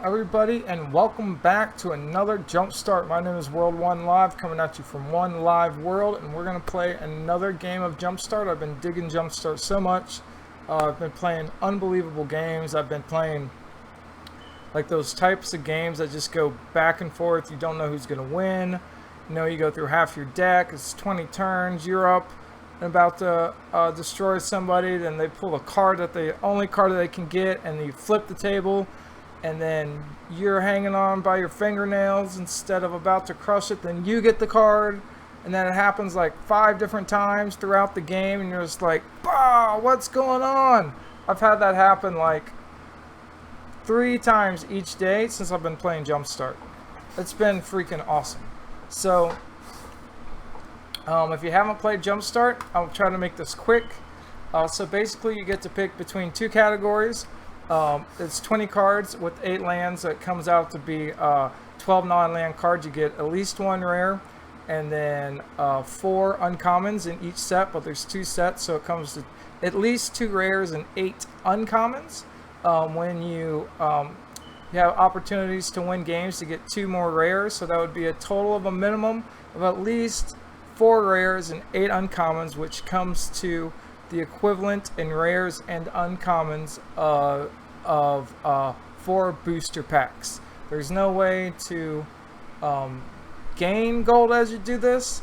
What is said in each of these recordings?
everybody, and welcome back to another Jumpstart. My name is World One Live, coming at you from One Live World, and we're going to play another game of Jumpstart. I've been digging Jumpstart so much. I've been playing unbelievable games. I've been playing like those types of games that just go back and forth. You don't know who's going to win. You know, you go through half your deck. It's 20 turns. You're up and about to destroy somebody. Then they pull a card that the only card that they can get, and you flip the table. And then you're hanging on by your fingernails instead of about to crush it. Then you get the card, and then it happens like 5 different times throughout the game, and you're just like, "Bah, what's going on?" I've had that happen like 3 times each day since I've been playing Jumpstart. It's been freaking awesome. So if you haven't played Jumpstart, I'll try to make this quick. So basically you get to pick between 2 categories. It's 20 cards with 8 lands. It comes out to be 12 non-land cards. You get at least 1 rare, and then 4 uncommons in each set, but there's 2 sets, so it comes to at least 2 rares and 8 uncommons. When you have opportunities to win games to get 2 more rares, so that would be a total of a minimum of at least 4 rares and 8 uncommons, which comes to the equivalent in rares and uncommons of 4 booster packs. There's no way to gain gold as you do this,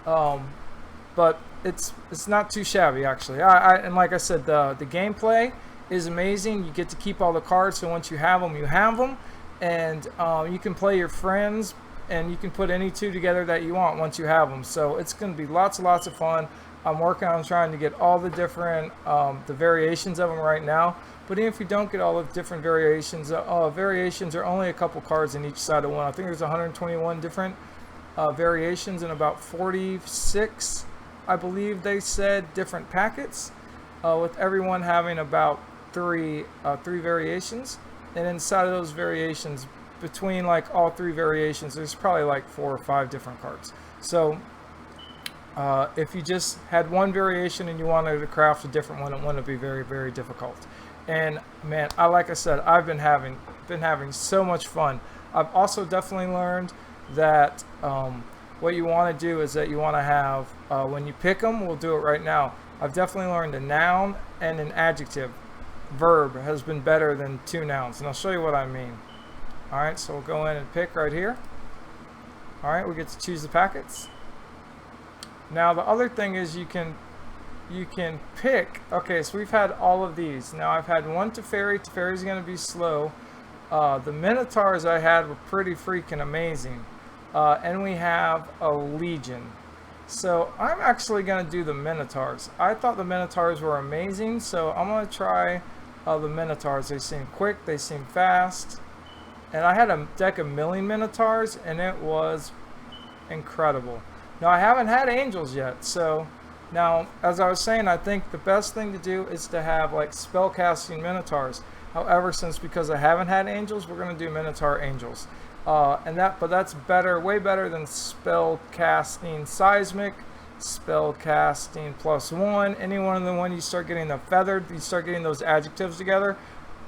but it's not too shabby actually. And like I said, the gameplay is amazing. You get to keep all the cards, so once you have them, you have them, and you can play your friends, and you can put any 2 together that you want once you have them. So it's going to be lots and lots of fun. I'm working on trying to get all the different the variations of them right now. But even if you don't get all the different variations, variations are only a couple cards in each side of one. I think there's 121 different variations in about 46, I believe they said, different packets, with everyone having about 3 variations. And inside of those variations, between like all 3 variations, there's probably like 4 or 5 different cards. So if you just had one variation and you wanted to craft a different one, it wouldn't be very, very difficult. And man, like I said, I've been having so much fun. I've also definitely learned that what you want to do is that you want to have, when you pick them, we'll do it right now. I've definitely learned a noun and an adjective. Verb has been better than 2 nouns, and I'll show you what I mean. Alright, so we'll go in and pick right here. Alright, we get to choose the packets. Now the other thing is you can pick. Okay, so we've had all of these. Now I've had 1 Teferi. Teferi's going to be slow. The Minotaurs I had were pretty freaking amazing. And we have a Legion. So I'm actually going to do the Minotaurs. I thought the Minotaurs were amazing, so I'm going to try the Minotaurs. They seem quick, they seem fast. And I had a deck of Million Minotaurs, and it was incredible. Now, I haven't had angels yet, so now, as I was saying, I think the best thing to do is to have like spellcasting Minotaurs. However, because I haven't had angels, we're going to do Minotaur angels. But that's better, way better than spellcasting seismic, spellcasting +1. Any one of them, when you start getting the feathered, you start getting those adjectives together.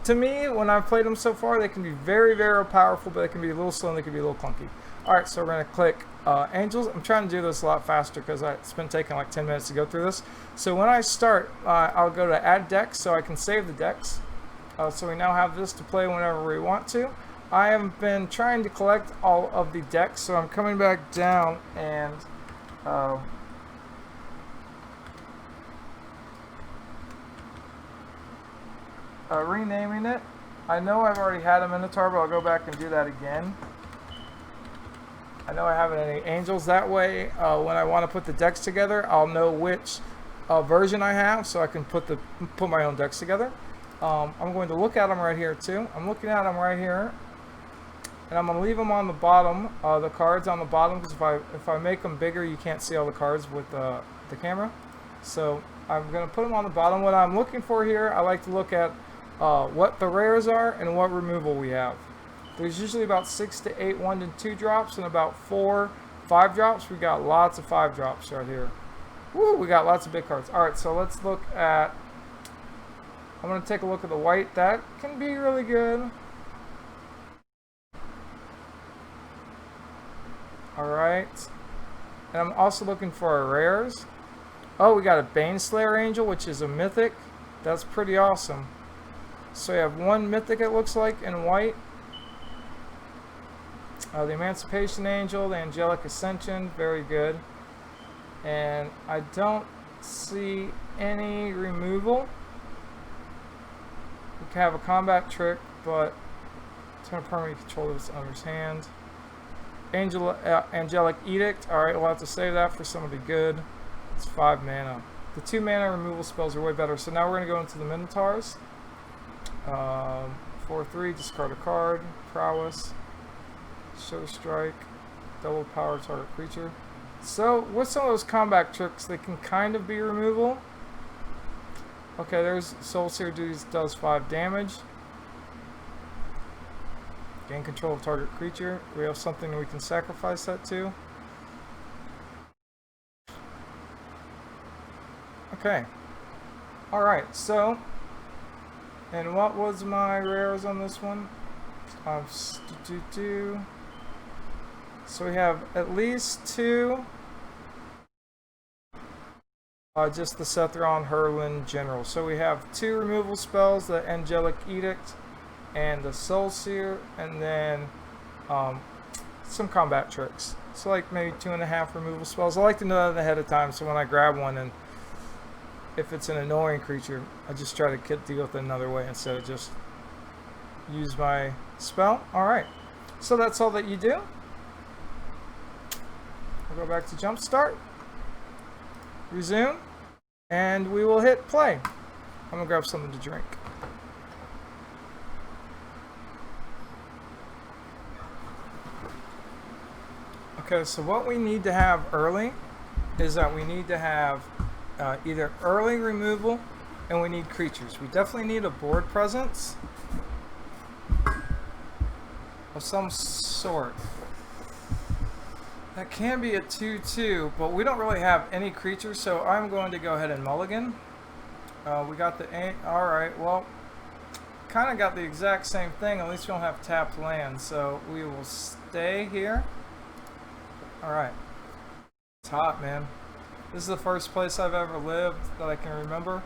To me, when I've played them so far, they can be very, very powerful, but they can be a little slow and they can be a little clunky. Alright, so we're going to click Angels. I'm trying to do this a lot faster because it's been taking like 10 minutes to go through this. So when I start, I'll go to Add Decks so I can save the decks. So we now have this to play whenever we want to. I have been trying to collect all of the decks, so I'm coming back down and renaming it. I know I've already had a Minotaur, but I'll go back and do that again. I know I haven't any angels. That way, when I want to put the decks together, I'll know which version I have, so I can put my own decks together. I'm going to look at them right here too. I'm looking at them right here, and I'm going to leave them on the bottom, the cards on the bottom, because if I make them bigger, you can't see all the cards with the camera. So I'm going to put them on the bottom. What I'm looking for here, I like to look at what the rares are and what removal we have. There's usually about 6 to 8 1 and 2 drops and about 4 5 drops. We got lots of 5 drops right here. Woo, we got lots of big cards. Alright, so let's look at, I'm going to take a look at the white. That can be really good. Alright. And I'm also looking for our rares. Oh, we got a Baneslayer Angel, which is a mythic. That's pretty awesome. So we have one mythic, it looks like, in white. The Emancipation Angel, the Angelic Ascension, very good. And I don't see any removal. We can have a combat trick, but it's going to permanently control this owner's hand. Angelic Edict. Alright, we'll have to save that for somebody good. It's 5 mana. The 2 mana removal spells are way better. So now we're going to go into the Minotaurs. 4/3, discard a card. Prowess. Show Strike. Double power target creature. So, with some of those combat tricks, they can kind of be removal. Okay, there's Soul Seer Duties, does 5 damage. Gain control of target creature. We have something we can sacrifice that to. Okay. Alright, so. And what was my rares on this one? So we have at least 2. Just the Sethron Hurlin General. So we have 2 removal spells, the Angelic Edict and the Soul Seer, and then some combat tricks. So like maybe 2.5 removal spells. I like to know that ahead of time, so when I grab one, and if it's an annoying creature, I just try to deal with it another way instead of just use my spell. Alright, so that's all that you do. We'll go back to Jumpstart, resume, and we will hit play. I'm going to grab something to drink. Okay, so what we need to have early is that we need to have either early removal, and we need creatures. We definitely need a board presence of some sort. That can be a 2/2, but we don't really have any creatures, so I'm going to go ahead and mulligan. We got the... Alright, well, kind of got the exact same thing, at least we don't have tapped land, so we will stay here. Alright. It's hot, man. This is the first place I've ever lived that I can remember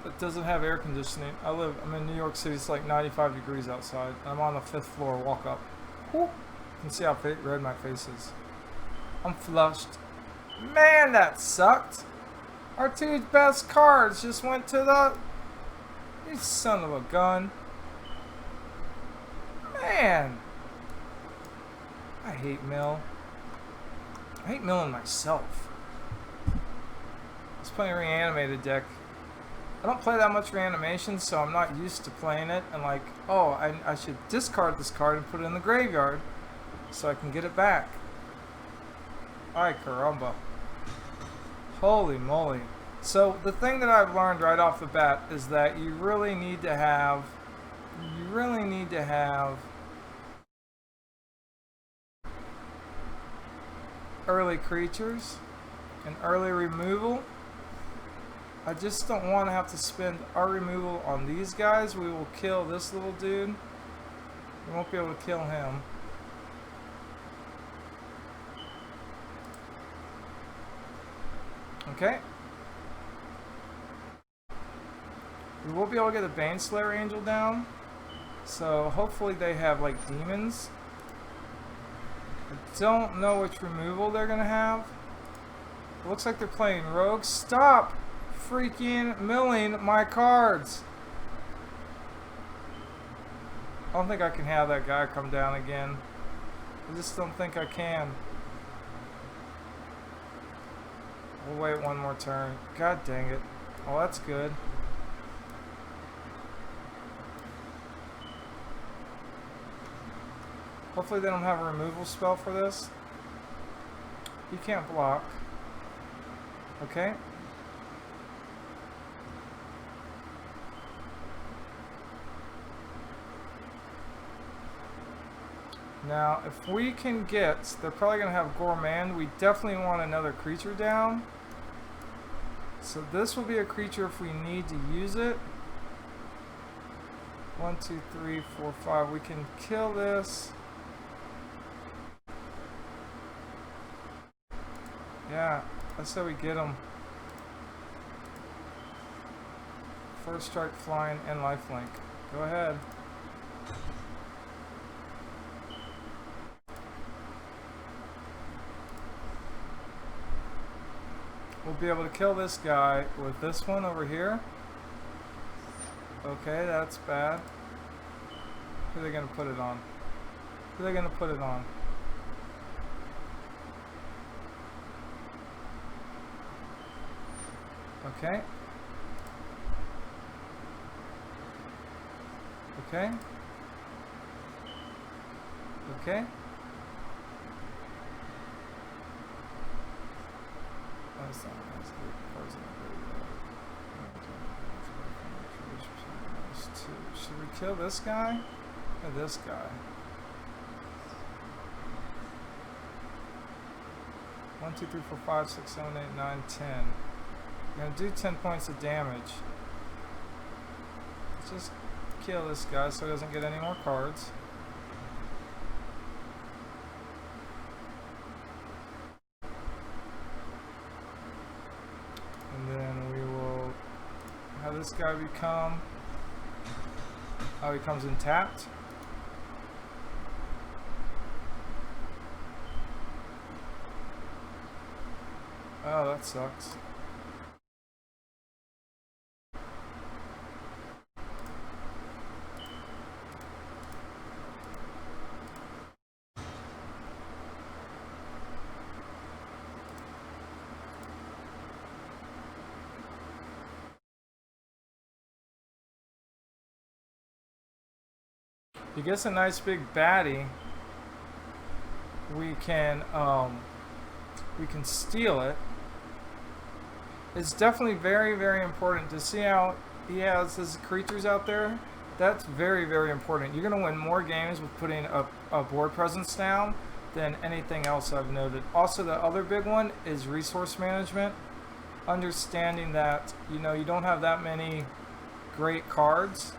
that doesn't have air conditioning. I'm in New York City, it's like 95 degrees outside. I'm on the 5th floor, walk up. Whew. You can see how red my face is. I'm flushed. Man, that sucked. Our 2 best cards just went to the... You son of a gun. Man. I hate mill. I hate milling myself. Let's play a reanimated deck. I don't play that much reanimation, so I'm not used to playing it. And like, oh, I should discard this card and put it in the graveyard so I can get it back. Ay caramba. Holy moly. So the thing that I've learned right off the bat is that you really need to have early creatures and early removal. I just don't want to have to spend our removal on these guys. We will kill this little dude. We won't be able to kill him. Okay. We will be able to get a Baneslayer Angel down. So hopefully they have like demons. I don't know which removal they're going to have. It looks like they're playing rogue. Stop freaking milling my cards. I don't think I can have that guy come down again. I just don't think I can. We'll wait one more turn. God dang it. Oh, that's good. Hopefully they don't have a removal spell for this. You can't block. Okay. Now, if we can get... They're probably going to have Gourmand. We definitely want another creature down. So this will be a creature if we need to use it. 1, 2, 3, 4, 5. We can kill this. Yeah, that's how we get them. First strike, flying, and lifelink. Go ahead. We'll be able to kill this guy with this one over here. Okay, that's bad. Who are they going to put it on? Who are they going to put it on? Okay. Okay. Okay. That's not nice. Should we kill this guy or this guy? 1, 2, 3, 4, 5, 6, 7, 8, 9, 10. I'm gonna do 10 points of damage. Let's just kill this guy so he doesn't get any more cards. And then we will have this guy become... Oh, he comes in tapped. Oh, that sucks. If he gets a nice big baddie, we can steal it. It's definitely very, very important to see how he has his creatures out there. That's very, very important. You're going to win more games with putting a board presence down than anything else I've noted. Also, the other big one is resource management. Understanding that, you know, you don't have that many great cards.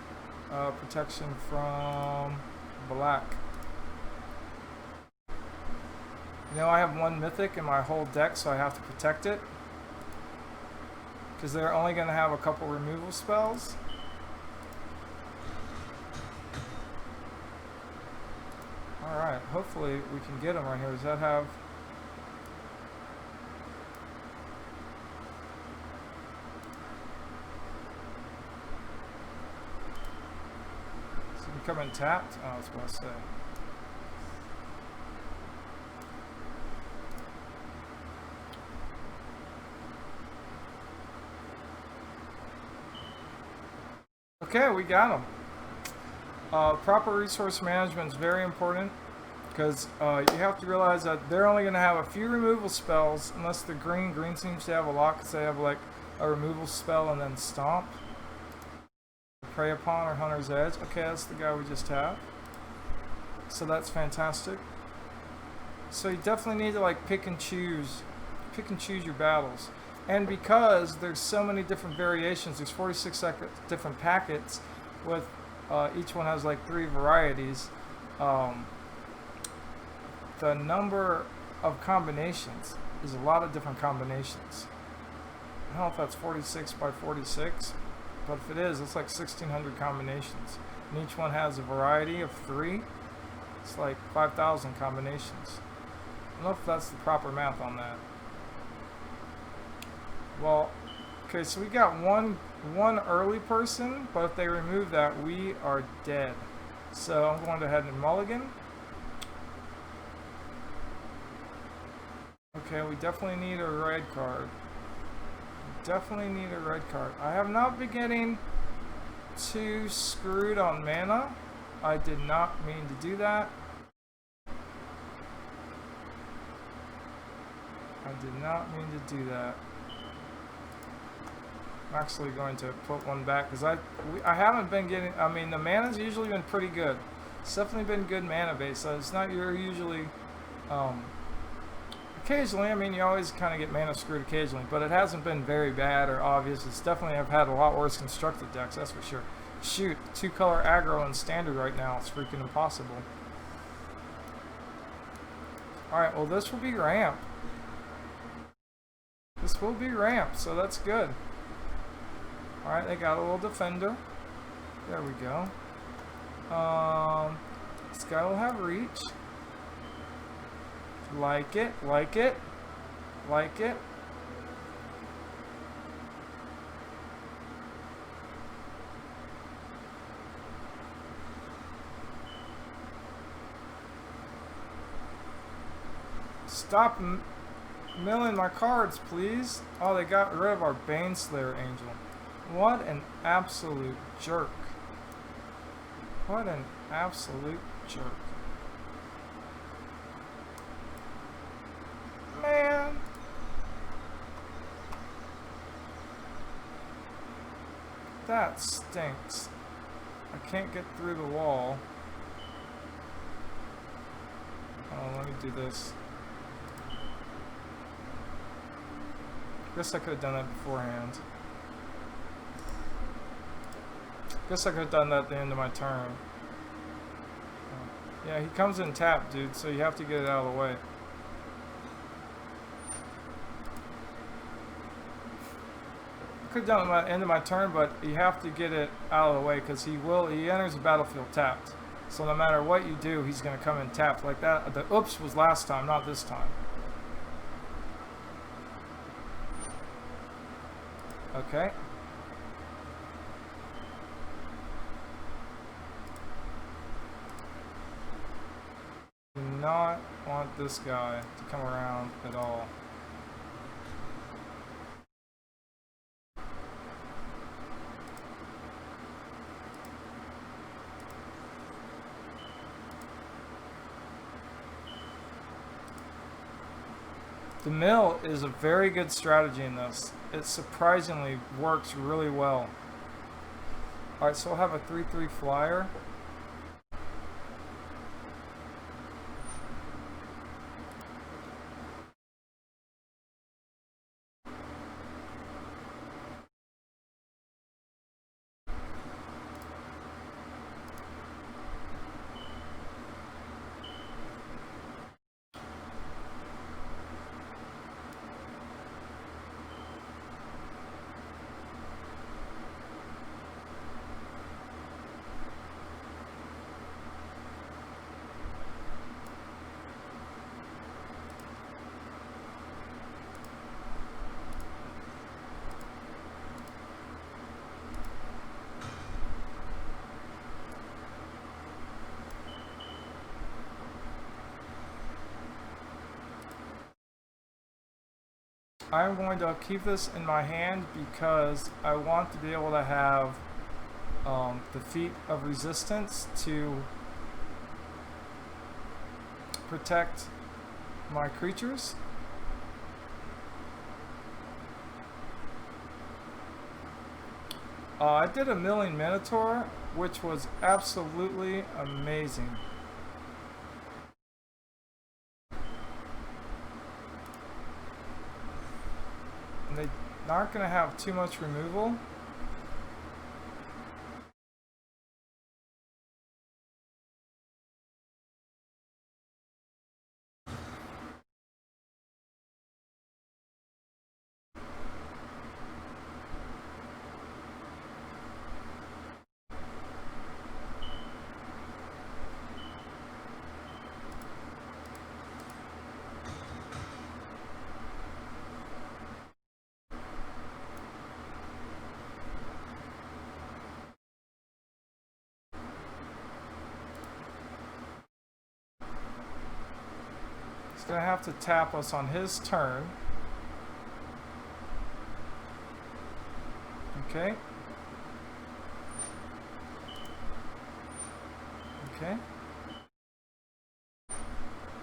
Protection from black. You know, I have one mythic in my whole deck, so I have to protect it. Because they're only going to have a couple removal spells. Alright, hopefully we can get them right here. Does that have... Becoming tapped? Oh, that's what I say. Okay, we got them. Proper resource management is very important because you have to realize that they're only going to have a few removal spells unless they're green. Green seems to have a lot because they have like a removal spell and then stomp. Prey upon or Hunter's Edge. Okay, that's the guy we just have. So that's fantastic. So you definitely need to like pick and choose your battles. And because there's so many different variations, there's 46 different packets with each one has like 3 varieties. The number of combinations is a lot of different combinations. I don't know if that's 46 by 46. But if it is, it's like 1,600 combinations. And each one has a variety of 3. It's like 5,000 combinations. I don't know if that's the proper math on that. Well, okay, so we got one early person, but if they remove that, we are dead. So I'm going to head and mulligan. Okay, we definitely need a red card. Definitely need a red card. I have not been getting too screwed on mana. I did not mean to do that. I did not mean to do that. I'm actually going to put one back because I haven't been getting. I mean, the mana's usually been pretty good. It's definitely been good mana base. So it's not usually. Occasionally, I mean, you always kind of get mana screwed occasionally, but it hasn't been very bad or obvious. It's definitely, I've had a lot worse constructed decks, that's for sure. Shoot, 2-color aggro in standard right now, it's freaking impossible. Alright, well this will be ramp. This will be ramped, so that's good. Alright, they got a little defender. There we go. This guy will have reach. Like it, like it, like it. Stop milling my cards, please. Oh, they got rid of our Baneslayer Angel. What an absolute jerk. What an absolute jerk. Man. That stinks. I can't get through the wall. Oh, let me do this. Guess I could have done that beforehand. Guess I could have done that at the end of my turn. Yeah, he comes in tapped, dude, so you have to get it out of the way. I could have done it at the end of my turn, but you have to get it out of the way because he enters the battlefield tapped. So no matter what you do, he's going to come in tapped like that. The oops was last time, not this time. Okay. Do not want this guy to come around at all. The mill is a very good strategy in this. It surprisingly works really well. Alright, so we'll have a 3/3 flyer. I'm going to keep this in my hand because I want to be able to have the feat of resistance to protect my creatures. I did a milling Minotaur, which was absolutely amazing. And they're not going to have too much removal. He's going to have to tap us on his turn. Okay. Okay.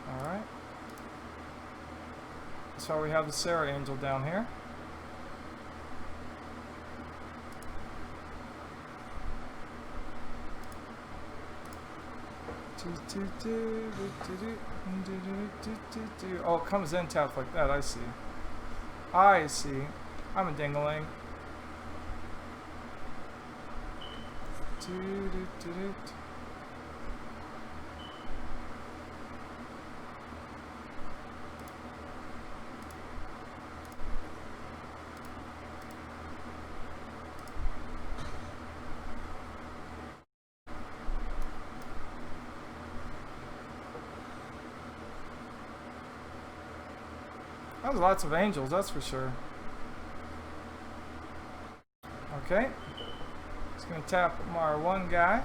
Alright. That's why we have the Sarah Angel down here. Oh, it comes in tapped like that. I see. I see. I'm a dingling. That was lots of angels, that's for sure. Okay. Just gonna tap our one guy.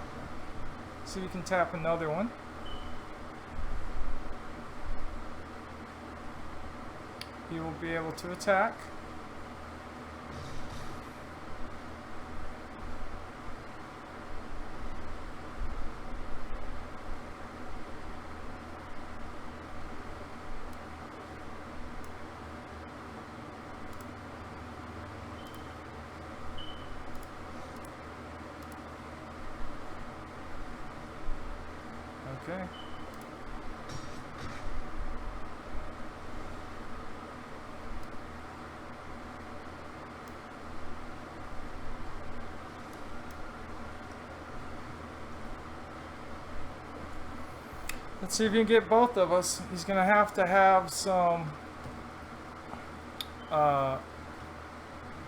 See if we can tap another one. He will be able to attack. Okay. Let's see if you can get both of us. He's gonna have to have some.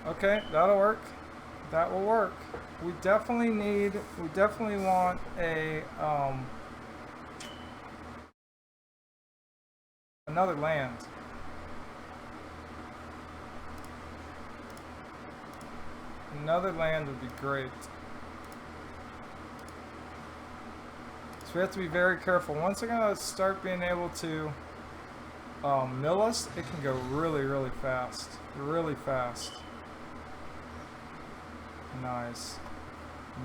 Okay, that'll work. That will work. We definitely want a another land. Another land would be great. So we have to be very careful. Once they're gonna start being able to mill us, it can go really, really fast. Really fast. Nice.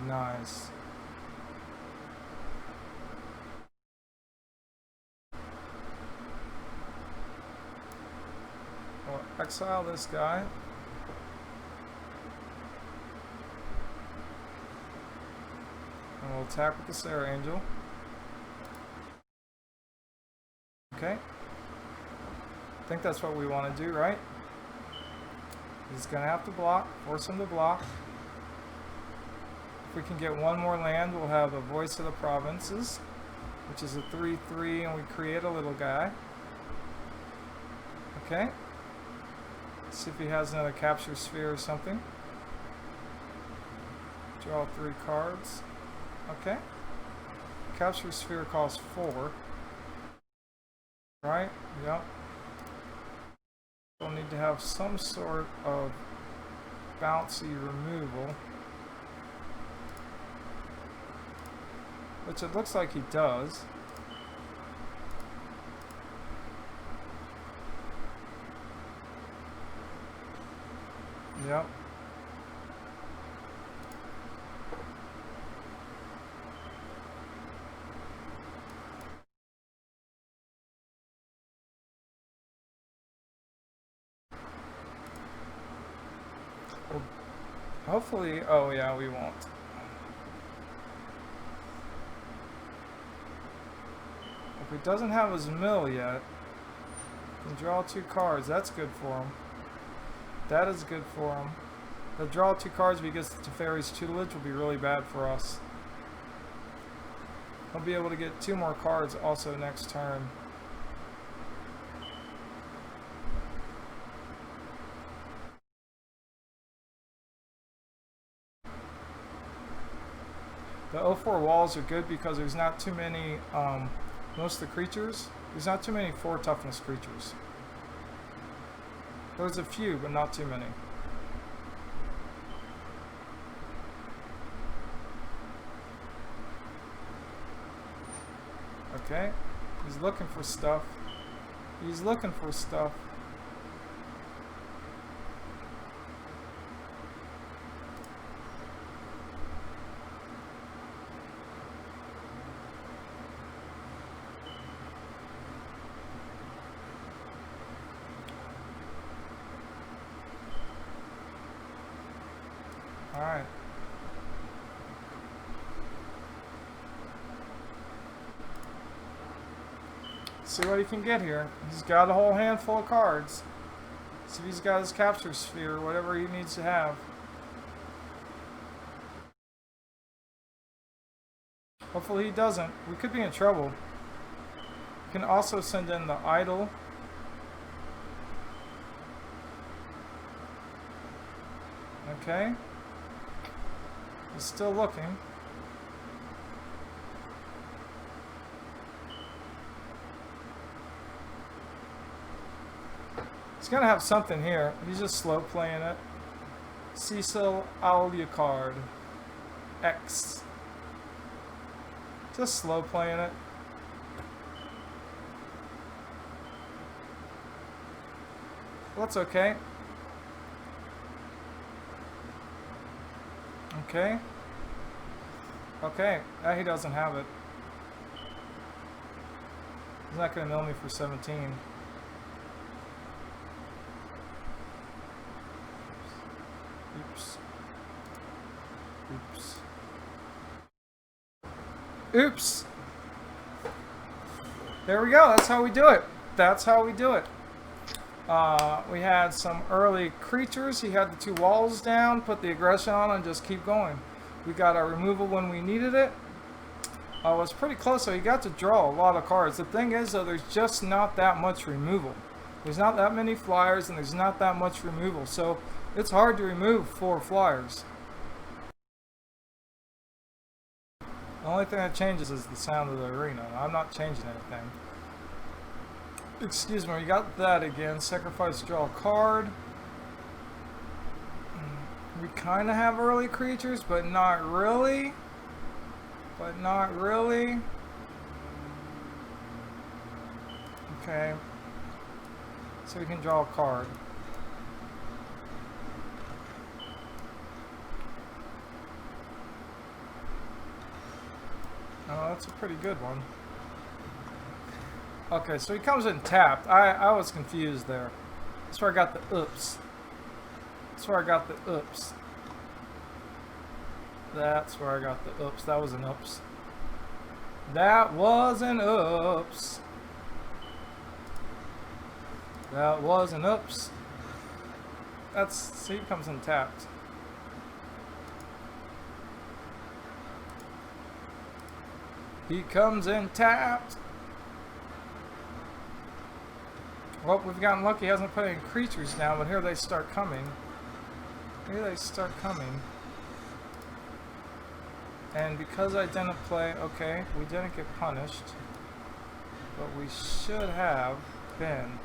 Nice. We'll exile this guy. And we'll attack with the Sarah Angel. Okay. I think that's what we want to do, right? He's going to have to block. Force him to block. If we can get one more land, we'll have a Voice of the Provinces, which is a 3/3, and we create a little guy. Okay. Let's see if he has another Capture Sphere or something. Draw 3 cards. Okay. Capture Sphere costs 4. Right? Yep. We'll need to have some sort of bouncy removal. Which it looks like he does. Yep. Well, hopefully, oh yeah, we won't. If he doesn't have his mill yet, he can draw 2 cards. That's good for him. That is good for him. The draw 2 cards because the Teferi's tutelage will be really bad for us. He'll be able to get 2 more cards also next turn. The 04 walls are good because there's not too many, most of the creatures, there's not too many 4 toughness creatures. There's a few, but not too many. Okay, he's looking for stuff. He's looking for stuff. Alright. See what he can get here. He's got a whole handful of cards. See if he's got his Capture Sphere, whatever he needs to have. Hopefully he doesn't. We could be in trouble. You can also send in the Idol. Okay. He's still looking. He's gonna have something here. He's just slow playing it. Cecil Alucard. X. Just slow playing it. Well, that's okay. Okay. Okay. Now he doesn't have it. He's not going to mill me for 17. Oops. Oops. Oops. There we go. That's how we do it. That's how we do it. We had some early creatures. He had the 2 walls down, put the aggression on, and just keep going. We got our removal when we needed it. It was pretty close, so he got to draw a lot of cards. The thing is, though, there's just not that much removal. There's not that many flyers, and there's not that much removal. So it's hard to remove 4 flyers. The only thing that changes is the sound of the arena. I'm not changing anything. Excuse me, we got that again. Sacrifice, draw a card. We kind of have early creatures, but not really. But not really. Okay. So we can draw a card. Oh, that's a pretty good one. Okay, so he comes in tapped. I was confused there. That's where I got the oops. That's where I got the oops. That's where I got the oops. That was an oops. That was an oops. That was an oops. That's, see, he comes in tapped. He comes in tapped. Well, we've gotten lucky. He hasn't put any creatures down, but here they start coming. Here they start coming. And because I didn't play, okay, we didn't get punished, but we should have been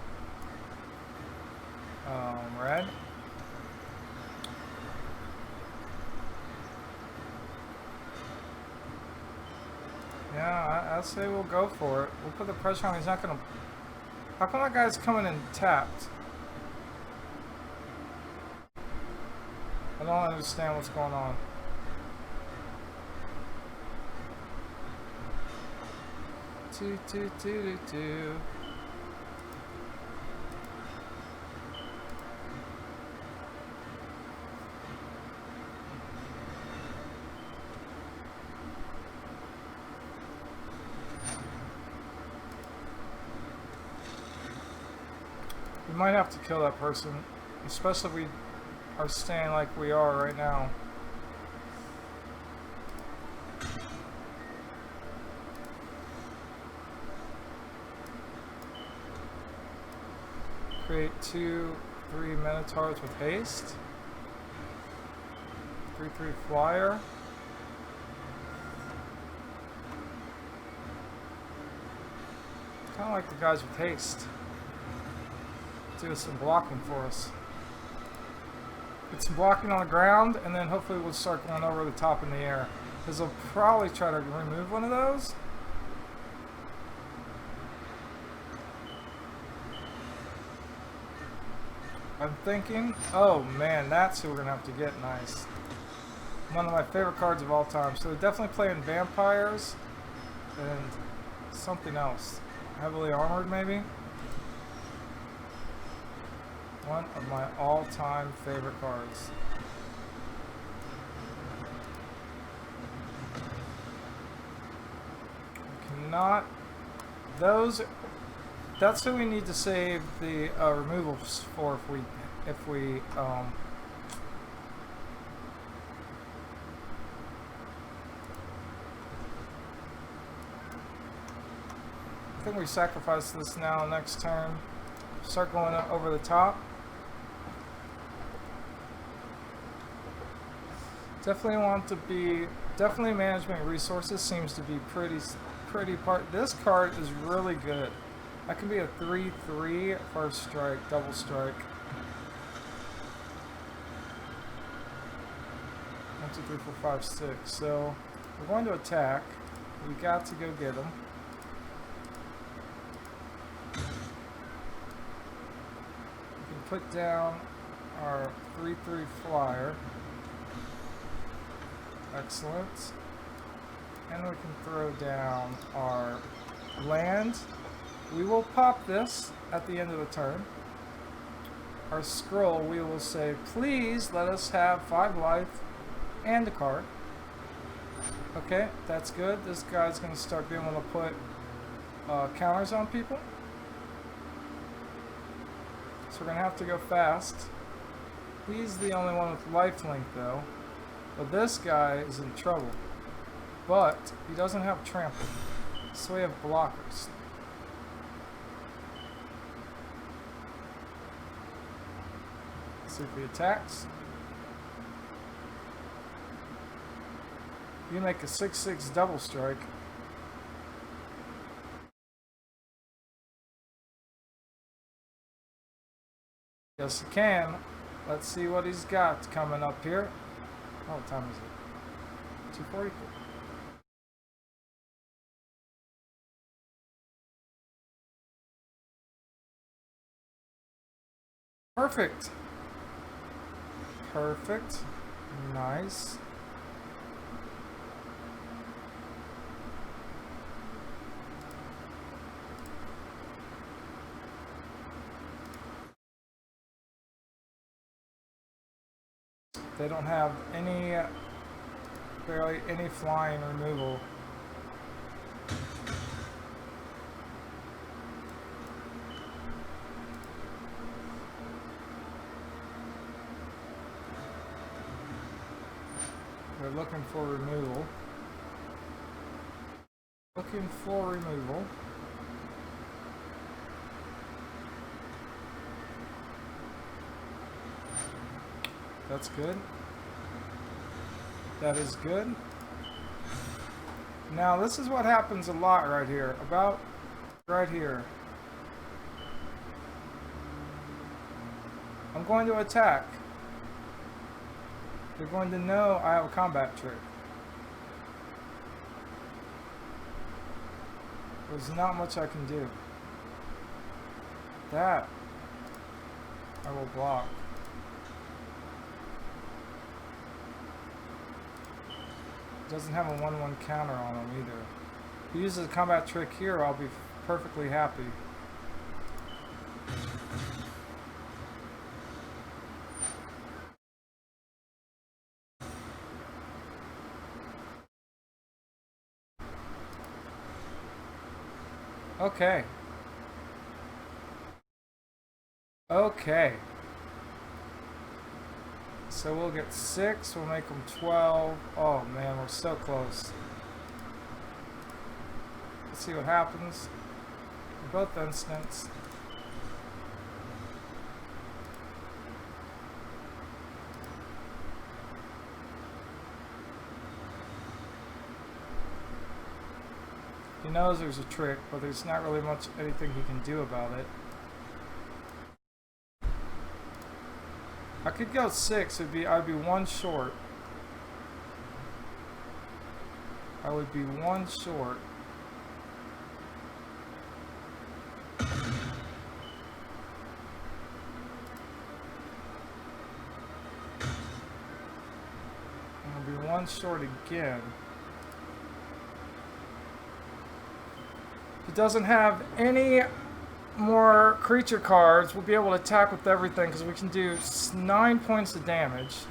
red. Yeah, I'd say we'll go for it. We'll put the pressure on. He's not gonna. How come that guy's coming in tapped? I don't understand what's going on. Two. We might have to kill that person, especially if we are staying like we are right now. Create 2/3 Minotaurs with haste. 3/3 flyer. Kind of like the guys with haste. Do some blocking for us. Get some blocking on the ground, and then hopefully we'll start going over the top in the air. Because they'll probably try to remove one of those. I'm thinking, oh man, that's who we're going to have to get. Nice. One of my favorite cards of all time. So they're definitely playing vampires and something else. Heavily armored, maybe? One of my all-time favorite cards. We cannot... Those... That's who we need to save the removals for if we I think we sacrifice this now next turn. Start going over the top. Definitely want to be, definitely management resources seems to be pretty part. This card is really good. That can be a 3-3 first strike, double strike. 1, 2, 3, 4, 5, 6. So we're going to attack. We got to go get him. We can put down our 3-3 flyer. Excellent. And we can throw down our land. We will pop this at the end of the turn. Our scroll, we will say, please let us have 5 life and a card. Okay, that's good. This guy's going to start being able to put counters on people. So we're going to have to go fast. He's the only one with lifelink though. But this guy is in trouble. But he doesn't have trample. So we have blockers. See if he attacks. You make a 6-6 double strike. Yes, you can. Let's see what he's got coming up here. Oh, what time is it? 2:44. Perfect. Perfect. Nice. They don't have any, barely any flying removal. They're looking for removal. Looking for removal. That's good. That is good. Now this is what happens a lot right here. About right here. I'm going to attack. They're going to know I have a combat trick. There's not much I can do. That I will block. Doesn't have a 1/1 counter on him either. If he uses a combat trick here, I'll be perfectly happy. Okay. Okay. So we'll get 6, we'll make them 12. Oh man, we're so close. Let's see what happens. In both instants. He knows there's a trick, but there's not really much anything he can do about it. I could go 6, I'd be 1 short. I would be 1 short. I'll be 1 short again. If he doesn't have any more creature cards, we'll be able to attack with everything because we can do 9 points of damage.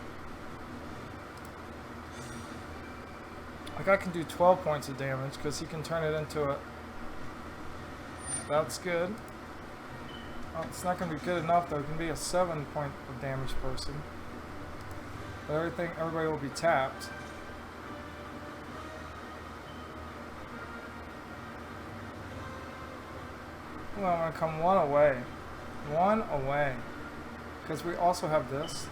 Like I can do 12 points of damage because he can turn it into a... That's good. Oh, it's not going to be good enough though. It can be a 7 point of damage person. But everybody will be tapped. Well, I'm going to come 1 away. 1 away. Because we also have this.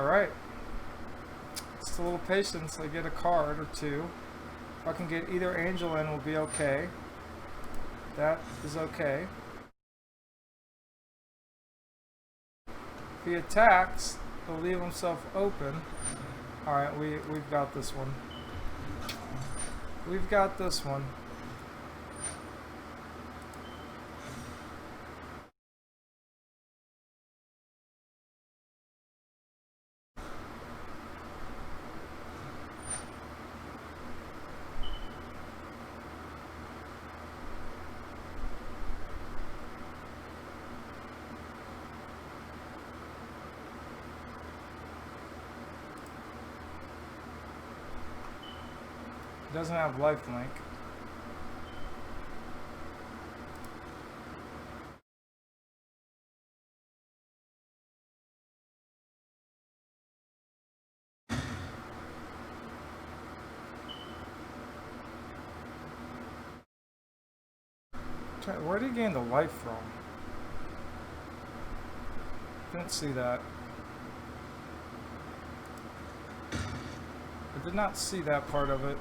Alright. Just a little patience. I get a card or two. If I can get either angel in, we'll be okay. That is okay. If he attacks, he'll leave himself open. Alright, we've got this one. We've got this one. It doesn't have lifelink. Where did he gain the life from? Didn't see that. I did not see that part of it.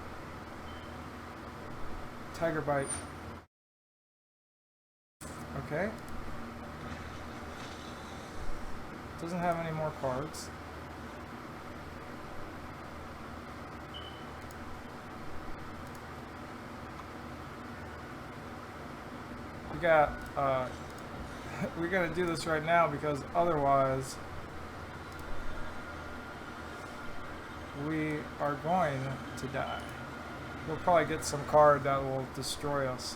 Tiger bite. Okay. Doesn't have any more cards. We got, we're gonna do this right now because otherwise we are going to die. We'll probably get some card that will destroy us.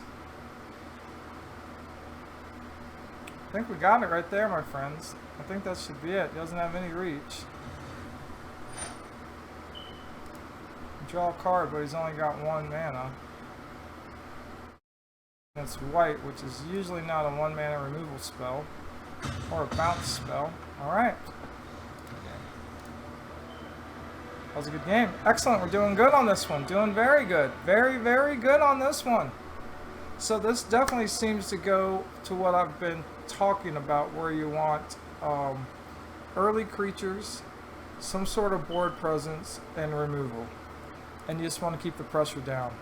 I think we got it right there, my friends. I think that should be it. He doesn't have any reach. Draw a card, but he's only got 1 mana. It's white, which is usually not a 1 mana removal spell or a bounce spell. Alright. That was a good game. Excellent. We're doing good on this one. Doing very good. Very, very good on this one. So this definitely seems to go to what I've been talking about, where you want early creatures, some sort of board presence, and removal. And you just want to keep the pressure down.